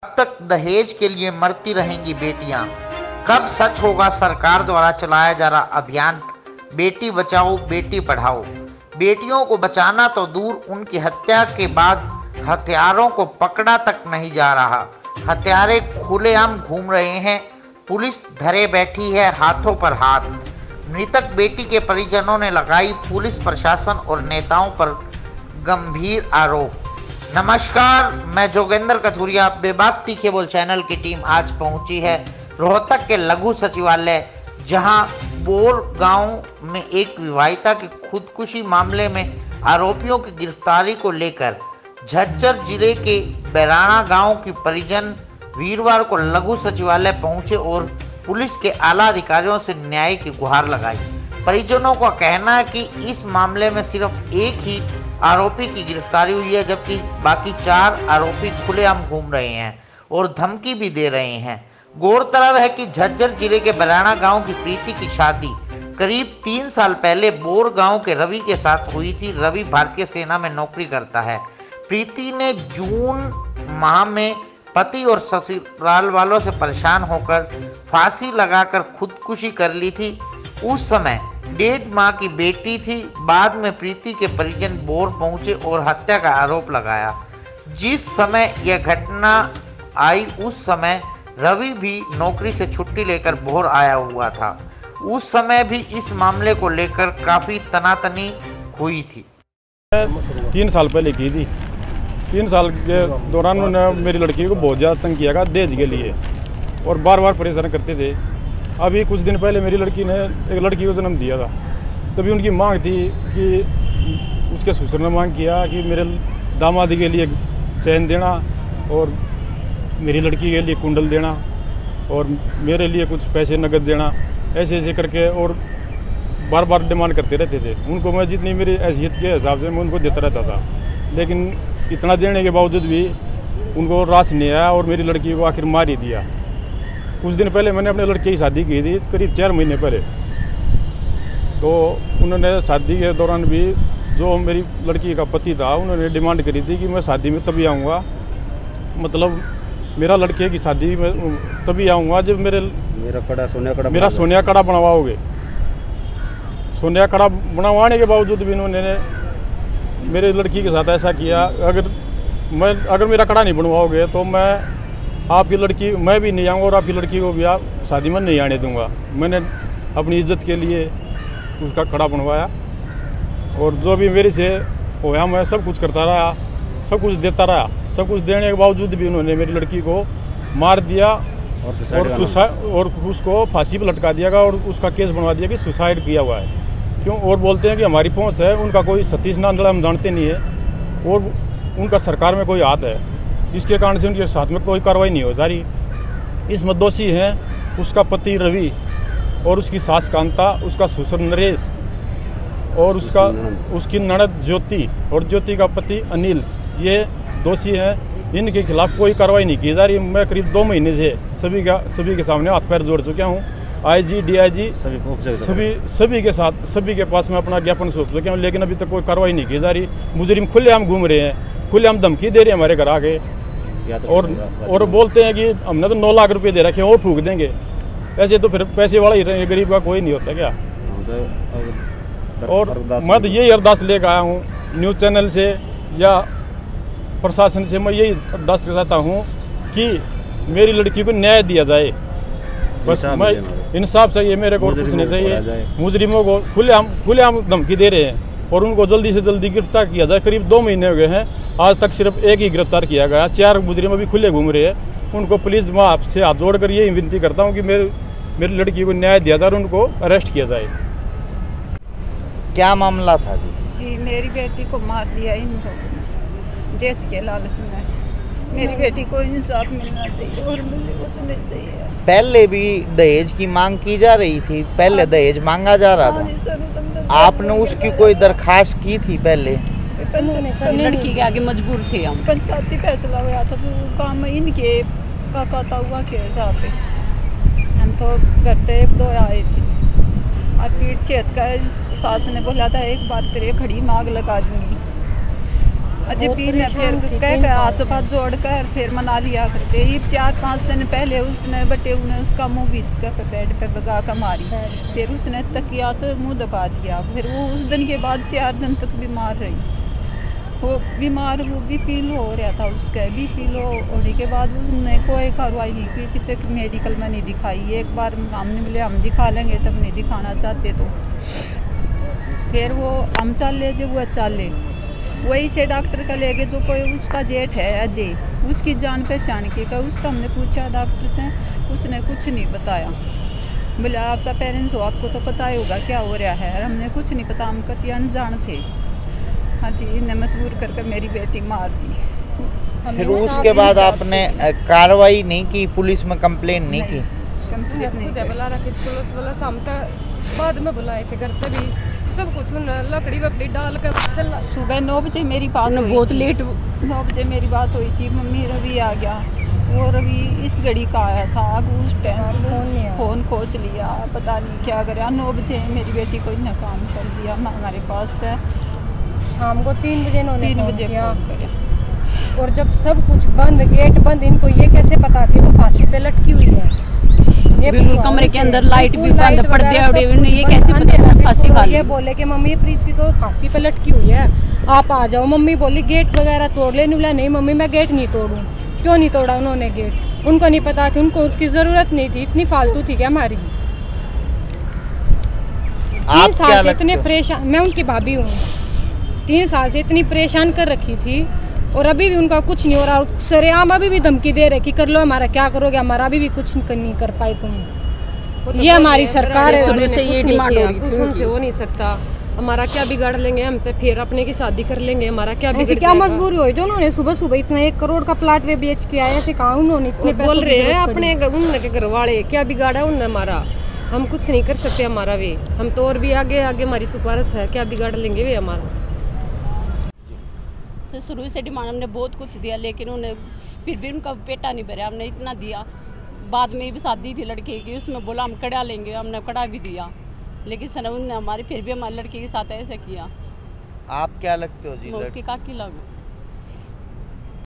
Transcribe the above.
अब तक दहेज के लिए मरती रहेंगी बेटियां। कब सच होगा सरकार द्वारा चलाया जा रहा अभियान बेटी बचाओ बेटी पढ़ाओ। बेटियों को बचाना तो दूर, उनकी हत्या के बाद हत्यारों को पकड़ा तक नहीं जा रहा। हत्यारे खुलेआम घूम रहे हैं, पुलिस धरे बैठी है हाथों पर हाथ। मृतक बेटी के परिजनों ने लगाई पुलिस प्रशासन और नेताओं पर गंभीर आरोप। नमस्कार, मैं जोगेंद्र कथुरिया। बेबाक तीखे बोल चैनल की टीम आज पहुंची है रोहतक के लघु सचिवालय, जहां बोर गांव में एक विवाहिता की खुदकुशी मामले में आरोपियों की गिरफ्तारी को लेकर झज्जर जिले के बैराणा गांव की परिजन वीरवार को लघु सचिवालय पहुंचे और पुलिस के आला अधिकारियों से न्याय की गुहार लगाई। परिजनों का कहना है कि इस मामले में सिर्फ एक ही आरोपी की गिरफ्तारी हुई है, जबकि बाकी 4 आरोपी खुलेआम घूम रहे हैं और धमकी भी दे रहे हैं। गौरतलब है कि झज्जर जिले के बैराणा गांव की प्रीति की शादी करीब 3 साल पहले बोर गांव के रवि के साथ हुई थी। रवि भारतीय सेना में नौकरी करता है। प्रीति ने जून माह में पति और ससुराल वालों से परेशान होकर फांसी लगाकर खुदकुशी कर ली थी। उस समय 1.5 माह की बेटी थी। बाद में प्रीति के परिजन बोर पहुंचे और हत्या का आरोप लगाया। जिस समय यह घटना आई उस समय रवि भी नौकरी से छुट्टी लेकर बोर आया हुआ था। उस समय भी इस मामले को लेकर काफ़ी तनातनी हुई थी। 3 साल पहले की थी। 3 साल के दौरान उन्होंने मेरी लड़की को बहुत ज़्यादा तंग किया दहेज के लिए और बार बार परेशान करते थे। अभी कुछ दिन पहले मेरी लड़की ने एक लड़की को जन्म दिया था। तभी उनकी मांग थी कि उसके ससुर ने मांग किया कि मेरे दामादी के लिए चैन देना और मेरी लड़की के लिए कुंडल देना और मेरे लिए कुछ पैसे नकद देना, ऐसे ऐसे करके और बार बार डिमांड करते रहते थे। उनको मैं जितनी मेरी हैसियत के हिसाब से मैं उनको देता रहता था, लेकिन इतना देने के बावजूद भी उनको रास नहीं आया और मेरी लड़की को आखिर मार ही दिया। कुछ दिन पहले मैंने अपने लड़के की शादी की थी, करीब 4 महीने पहले। तो उन्होंने शादी के दौरान भी जो मेरी लड़की का पति था, उन्होंने डिमांड करी थी कि मैं शादी में तभी आऊँगा, मतलब मेरा लड़के की शादी में तभी आऊँगा जब मेरा सोनिया कड़ा बनवाओगे। सोनिया कड़ा बनवाने के बावजूद भी इन्होंने मेरे लड़की के साथ ऐसा किया, अगर मेरा कड़ा नहीं बनवाओगे तो मैं भी नहीं आऊँगा और आपकी लड़की को भी आप शादी में नहीं आने दूंगा। मैंने अपनी इज्जत के लिए उसका कड़ा बनवाया और जो भी मेरे से होया मैं सब कुछ करता रहा, सब कुछ देता रहा। सब कुछ देने के बावजूद भी उन्होंने मेरी लड़की को मार दिया और उसको फांसी पर लटका दिया और उसका केस बनवा दिया कि सुसाइड किया हुआ है। क्यों? और बोलते हैं कि हमारी पहुँच है, उनका कोई सतीश नांदड़ा हम जानते नहीं है और उनका सरकार में कोई हाथ है। इसके कारण से उनके साथ में कोई कार्रवाई नहीं हो जा रही। इसमें दोषी हैं उसका पति रवि और उसकी सास कांता, उसका ससुर नरेश और उसकी ननद ज्योति और ज्योति का पति अनिल, ये दोषी हैं। इनके खिलाफ कोई कार्रवाई नहीं की जा रही। मैं करीब 2 महीने से सभी के सामने हाथ पैर जोड़ चुका हूँ। IG, DIG सभी के पास में अपना ज्ञापन सौंप चुके हैं, लेकिन अभी तक कोई कार्रवाई नहीं की जा रही। मुजरिम खुलेआम घूम रहे हैं, खुलेआम धमकी दे रहे हैं हमारे घर आके और बोलते हैं कि हमने तो 9 लाख रुपए दे रखे हैं और फूक देंगे। ऐसे तो फिर पैसे वाला ही रहेंगे, गरीब का कोई नहीं होता क्या। और मैं तो यही अरदास लेकर आया हूँ न्यूज़ चैनल से या प्रशासन से, मैं यही अरदास चाहता हूँ कि मेरी लड़की को न्याय दिया जाए। बस मैं इंसाफ चाहिए मेरे को, कुछ नहीं चाहिए। मुजरिमों को खुलेआम धमकी दे रहे हैं और उनको जल्दी से जल्दी गिरफ्तार किया जाए। करीब 2 महीने हो गए हैं, आज तक सिर्फ एक ही गिरफ्तार किया गया। 4 मुजरिम अभी खुले घूम रहे हैं। उनको प्लीज़ मैं आपसे हाथ जोड़कर यही विनती करता हूँ कि मेरी लड़की को न्याय दिया जाए और उनको अरेस्ट किया जाए। क्या मामला था जी? जी, मेरी बेटी को मार दिया इन लोगों ने दहेज के लालच में। मेरी बेटी को इंसाफ मिलना चाहिए और मुझे कुछ नहीं चाहिए। पहले भी दहेज की मांग की जा रही थी, पहले दहेज मांगा जा रहा था। आपने उसकी कोई दरखास्त की थी पहले? लड़की के आगे मजबूर थे हम। पंचायती फैसला हुआ था तो काम इनके कहता हुआ के हिसाब पे हम तो घर पे 1-2 आए थे और पीठ छेद का सास ने बोला था एक बार तेरे खड़ी मांग लगा दूंगी। अजय पी ने फिर कह हाथ पाथ जोड़ कर फिर मना लिया करते। ये 4-5 दिन पहले उसने बटे उन्हें उसका मुंह बीच कर बेड पे लगा कर मारी, फिर उसने तकिया तो मुंह दबा दिया। फिर वो उस दिन के बाद 4 दिन तक बीमार रही। वो बीमार वो भी फील हो रहा था, उसका भी फील होने के बाद उसने कोई कार्रवाई नहीं की कि तक मेडिकल में नहीं दिखाई। एक बार हमने बोले हम दिखा लेंगे, तब नहीं दिखाना चाहते तो फिर वो हम चले जब वो चले वही से डॉक्टर का ले गए जो कोई उसका जेठ है अजय, उसकी जान पहचान के का। उसका हमने पूछा डॉक्टर ने, उसने कुछ नहीं बताया। बोले आपका पेरेंट्स हो, आपको तो पता ही होगा क्या हो रहा है। हमने कुछ नहीं पता, हम कति अनजान थे। हाँ जी, इन्हें मजबूर करके मेरी बेटी मार दी। फिर उसके बाद आपने कार्रवाई नहीं की, पुलिस में कंप्लेन नहीं की? कंप्लेन नहीं की। बुला रखी पुलिस वाला सामने बाद में बुलाए थे, घर पे भी सब कुछ लकड़ी वकड़ी डाल कर चल। सुबह 9 बजे मेरी बात हुई, बहुत लेट 9 बजे मेरी बात हुई थी। मम्मी रवि आ गया, वो रवि इस घड़ी का आया था। उस टाइम फ़ोन खोस लिया, पता नहीं क्या करा। 9 बजे मेरी बेटी को इतना काम कर दिया हमारे पास था। शाम को 3 बजे इन्होंने 3 फोन बजे किया। फोन करे। और जब सब कुछ बंद, गेट बंद, इनको ये कैसे पता कि वो फांसी पे लटकी हुई है? ये बिल्कुल कमरे के अंदर लाइट भी बंद, पर्दे उड़े हुए, ये कैसे पता फांसी खा ली? ये बोले कि मम्मी प्रीति तो फांसी पे लटकी हुई है, आप आ जाओ। मम्मी बोली गेट वगैरह तोड़ लेने वाला। नहीं मम्मी मैं गेट नहीं तोड़ूं। क्यों नहीं तोड़ा उन्होंने गेट? उनको नहीं पता थी, उनको उसकी जरूरत नहीं थी। इतनी फालतू थी क्या हमारी? 3 साल से इतने परेशान, मैं उनकी भाभी हूँ, 3 साल से इतनी परेशान कर रखी थी और अभी भी उनका कुछ नहीं हो रहा। और सरेआम अभी भी धमकी दे रहे कि कर लो हमारा, क्या करोगे हमारा, अभी भी कुछ नहीं कर पाए तुम। ये हमारी सरकार है, शुरू से ये डिमांड हो रही थी उनसे हो नहीं सकता। हमारा क्या बिगाड़ लेंगे हम, तो फिर अपने की शादी कर लेंगे, हमारा क्या ऐसी क्या मजबूरी हुई जो उन्होंने सुबह सुबह इतना 1 करोड़ का प्लाट वे बेच के आया? ऐसे कहा उन्होंने इतने बोल रहे हैं अपने उनके घर वाले, क्या बिगाड़ा उनने हमारा? हम कुछ नहीं कर सकते हमारा वे, हम तो और भी आगे आगे हमारी सिफारिश है, क्या बिगाड़ लेंगे वे हमारा? तो शुरू से डिमांड हमने बहुत कुछ दिया, लेकिन उन्हें फिर भी उनका पेटा नहीं भरा। हमने इतना दिया, बाद में भी शादी थी लड़के की, उसमें बोला हम कड़ा लेंगे, हमने कड़ा भी दिया, लेकिन सर उन्होंने हमारी फिर भी हमारे लड़के के साथ ऐसा किया। आप क्या लगते हो जी? मैं उसकी काकी लगूं।